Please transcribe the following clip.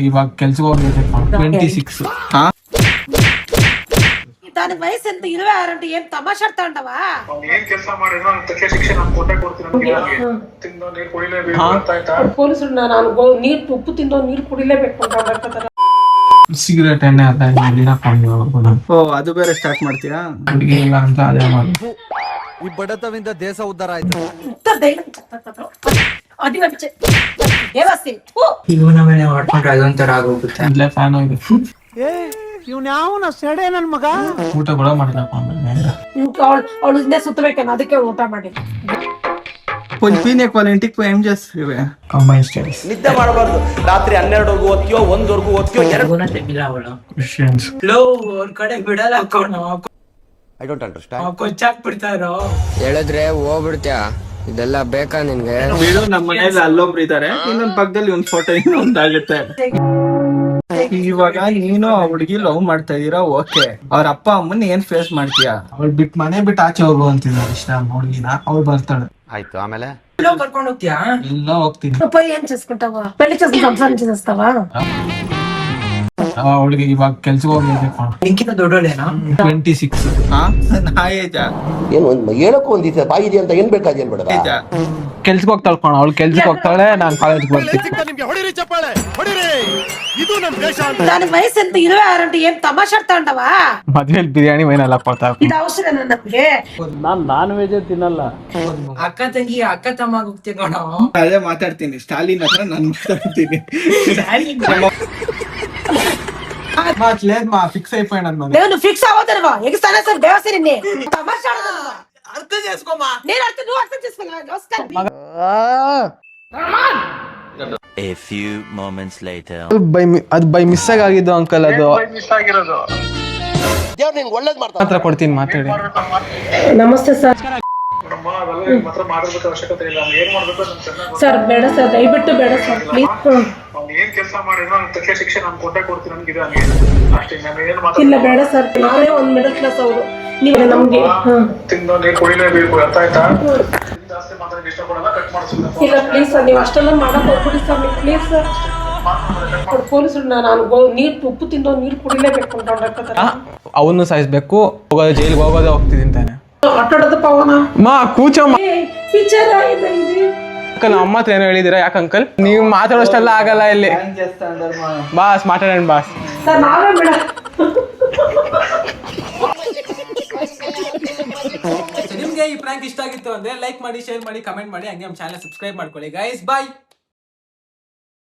ಇವಾಗ ಕೆಲ್ಸಕ್ಕೆ ಹೋಗ್ಬೇಕು 26. దానికి వయసు ఎంత 26 ఏం తమాషాడుతాండవా ఏం ಕೆಲಸ ಮಾಡಿದ್ರು ತಕ್ಷಣ ಶಿಕ್ಷೆ ನಾನು ಕೊಟ್ಟೆ ಕೊಡ್ತೀನಿ ತಿಂದು ನೀರು ಕುಡಿಲೇಬೇಕು ಅಂತ ಆಯ್ತಾ ಪೊಲೀಸರು ನಾನು ನೀರು ಉಪ್ಪು ತಿಂದು ನೀರು ಕುಡಿಲೇಬೇಕು ಅಂತ ಸಿಗರೇಟ್ ಎಣ್ಣೆ ಓ ಅದು ಬೇರೆ ಸ್ಟಾರ್ಟ್ ಮಾಡ್ತೀರಾ? ಅಡುಗೆ ಇಲ್ಲ ಅಂತ ಅದೇ ಮಾಡಿ. ಈ ಬಡತವಿಂದ ದೇಶ ಉದ್ಧಾರ ಆಯ್ತು. ಇವನ ಮೇಲೆ ಮಾಡ್ಕೊಂಡ್ರೆ ಅದೊಂಥರ ಆಗೋಗುತ್ತೆ. ಇಲ್ಲೇ ಫ್ಯಾನ್ ಹೋಗಿದೆ. ಇವ್ನ್ಯಾವನ ಸೆಡೆ ನನ್ ಮಗ. ಊಟ ಕೂಡ ಮಾಡಿದಪ್ಪ ಆಮೇಲೆ ಅವಳು ಹಿಂದೆ ಸುತ್ತಬೇಕೇನು ಅದಕ್ಕೆ ಊಟ ಮಾಡಿ ಪೀನೆ ಕ್ವಾಲಿಟಿಕ್ ಏಂ చేస్తాವೆ ಕಂಬೈನ್ ಸ್ಟಡೀಸ್. ನಿದ್ದೆ ಮಾಡಬಾರ್ದು. ರಾತ್ರಿ 12 ಓದ್ತೀಯೋ 1 ಓದ್ತೀಯೋ. ಗುಣ ತೆಗಿಲ್ಲ ಅವಳು. ಕ್ರಿಶ್ಚಿಯನ್ಸ್ ಲೋ ಅವ್ರ ಕಡೆ ಬಿಡಲ್ಲ ಹಾಕೋಣ. I don't understand. ಕೊಚ್ಚಾಕ್ ಬಿಡ್ತಾರೋ. ಹೇಳಿದ್ರೆ ಹೋಗ್ಬಿಡ್ತ್ಯಾ? ಇದೆಲ್ಲ ಬೇಕಾ ನಿನ್ಗೆ? ಬಿಡು, ನಮ್ಮ ಮನೇಲಿ ಅಲ್ಲೊಬ್ರು ಇದಾರೆ, ಇನ್ನೊಂದ್ ಪಕ್ಕದಲ್ಲಿ ಒಂದ್ ಫೋಟೋ ಇನ್ನೊಂದಾಗುತ್ತೆ. ಇವಾಗ ನೀನು ಆ ಹುಡುಗಿ ಲವ್ ಮಾಡ್ತಾ ಇದೀರಾ, ಓಕೆ. ಅವ್ರ ಅಪ್ಪ ಅಮ್ಮನ್ ಏನ್ ಫೇಸ್ ಮಾಡ್ತೀಯಾ? ಅವ್ಳು ಬಿಟ್ಟು ಮನೆ ಬಿಟ್ಟು ಆಚೆ ಹೋಗು ಅಂತಿದ್ದಾರೆ ಇಷ್ಟ ಹುಡುಗಿನ. ಅವ್ಳು ಬರ್ತಾಳೆ. ಆಯ್ತು, ಆಮೇಲೆ ಕರ್ಕೊಂಡು ಹೋಗ್ತೀಯಾ? ಎಲ್ಲ ಹೋಗ್ತೀನಿ. పోయి ఏం చేసుకుంటావా? పెళ్లి చేసుకుని సంసారం చేసేస్తావా? ಅವಳಿಗೆ ಇವಾಗ ಕೆಲ್ಸಕ್ಕೆ ಹೋಗ್ಬೇಕು ನಿಂಕಿಂತ ದೊಡ್ಡೋಳೇನಾ? 26. ನಾ ಏಜಾ ಏನು ಹೇಳಕ್ಕೂ ಒಂದಿದೆ ಬಾಯಿದೆ ಅಂತ ಏನ್ ಬೇಕಾದ ಏನ್ ಬೇಡ. ಕೆಲ್ಸಕ್ಕೆ ಹೋಗ್ತಾಳೆ ಕಣ. ಅವಳು ಕೆಲ್ಸಕ್ಕೆ ಹೋಗ್ತಾಳೆ, ನಾನು ಕಾಲೇಜ್ಗೆ ಬರ್ತೀನಿ. దానికి వయసు ఎంత 26 ఏం తమాషాడుతాండవా? ಮದ್ವೆಲಿ ಬಿರಿಯಾನಿ ವೈನೆಲ್ಲ ಕೊಡ್ತಾರೆ. ఇది అవసరమేనా ನಮ್ಗೆ? ನಾನ್ ವೆಜ್ ತಿನ್ನಲ್ಲ. ಅಕ್ಕ ತಂಗಿ ಅಕ್ಕ ತಮ್ಮ ಹೋಗ್ತೀವಿ ಕಣ. ಅದೇ ಮಾತಾಡ್ತೀನಿ, ಸ್ಟಾಲಿನ್ ಹತ್ರ ನಾನು ಮಾತಾಡ್ತೀನಿ. లేదు మా ఫిక్స్ అయిపోయాను అన్నమాట. నేను ఫిక్స్ అవ్వదనవా? ఎగస్తానా సార్ దేవసిరిని తమాషాడుతావా? ಅರ್ಥ చేసుకోమా. నేను అర్థం నువ్వు అర్థం చేసుకోవాలి. A few moments later. ಅದು ಬೈ ಮಿಸ್ ಆಗಿದ್ದು ಅಂಕಲ್. ಅದು ಮಿಸ್ ಆಗಿರೋದು ದೇವ್ರು ನಿನ್ಗೆ ಒಳ್ಳೇದ್ ಮಾಡ್ತಾನೆ. ಮಾತ್ರ ಕೊಡ್ತೀನಿ, ಮಾತಾಡಿ. ನಮಸ್ತೆ ಸರ್. ನಮ್ಮ ಅವೆಲ್ಲ ಮಾತ್ರ ಮಾಡಬೇಕು ಅವಶ್ಯಕತೆ ಇಲ್ಲ. ಅವ್ನು ಏನ್ ಮಾಡ್ಬೇಕು ನಮ್ಗೆ ಚೆನ್ನಾಗಿ ಸರ್ ಬೇಡ ಸರ್, ದಯವಿಟ್ಟು ಬೇಡ ಸರ್ ಪ್ಲೀಸ್. ಅವ್ನು ಏನ್ ಕೆಲಸ ಮಾಡಿದ್ರು ತಕ್ಷಣ ಶಿಕ್ಷೆ ನಾನು ಕೊಟ್ಟೆ ಕೊಡ್ತೀನಿ ನನ್ಗಿದೆ ಅಷ್ಟೇ. ನಾನು ಏನ್ ಇಲ್ಲ ಮಾತಾಡ್ತೀನಿ ಬೇಡ ಸರ್, ನಾನೇ ಒಂದ್ ಮಿಡಲ್ ಕ್ಲಾಸ್ ಅವರು. ನೀವು ನಮ್ಗೆ ತಿಂದು ನೀರು ಕುಡಿಲೇಬೇಕು ಅಂತ ಆಯ್ತಾ. ಜಾಸ್ತಿ ಮಾತಾಡಕ್ಕೆ ಇಷ್ಟಪಡಲ್ಲ, ಕಟ್ ಮಾಡಿಸ್ತೀನಿ. ಇಲ್ಲ ಪ್ಲೀಸ್ ಸರ್, ನೀವು ಅಷ್ಟೆಲ್ಲ ಮಾಡಕ್ ಹೋಗ್ಬಿಡಿ ಸರ್. ನೀವು ಪ್ಲೀಸ್ ಸರ್. ಪೊಲೀಸರು ನಾನು ನೀರು ಉಪ್ಪು ತಿಂದು ನೀರು ಕುಡಿಲೇಬೇಕು ಅಂತ ಅವನು ಸಾಯಿಸ್ಬೇಕು, ಹೋಗೋದು ಜೈಲಿಗೆ ಹೋಗೋದೇ ಹೋಗ್ತಿದ್ದೀನಿ ತಾನೆ. ಆಟಾಡೋದು ಪವನ ಮಾ ಕೂಚಮ್ಮ. ಪಿಕ್ಚರ್ ಆಗಿದೆ ಇದು. ಅಂಕಲ್ ಅಮ್ಮ ಹತ್ರ ಏನೋ ಹೇಳಿದೀರಾ? ಯಾಕೆ ಅಂಕಲ್ ನೀವು ಮಾತಾಡೋಷ್ಟೆಲ್ಲ ಆಗಲ್ಲ ಇಲ್ಲಿ. ಬಾಸ್ ಮಾತಾಡೋಣ ಬಾಸ್. ಸರ್ ನಾವೇ ಬೇಡ. ನಿಮ್ಗೆ ಈ ಪ್ರಾಂಕ್ ಇಷ್ಟ ಆಗಿತ್ತು ಅಂದ್ರೆ ಲೈಕ್ ಮಾಡಿ, ಶೇರ್ ಮಾಡಿ, ಕಮೆಂಟ್ ಮಾಡಿ, ಹಂಗೆ ನಮ್ಮ ಚಾನೆಲ್ ಸಬ್ಸ್ಕ್ರೈಬ್ ಮಾಡ್ಕೊಳ್ಳಿ ಗೈಸ್. ಬಾಯ್.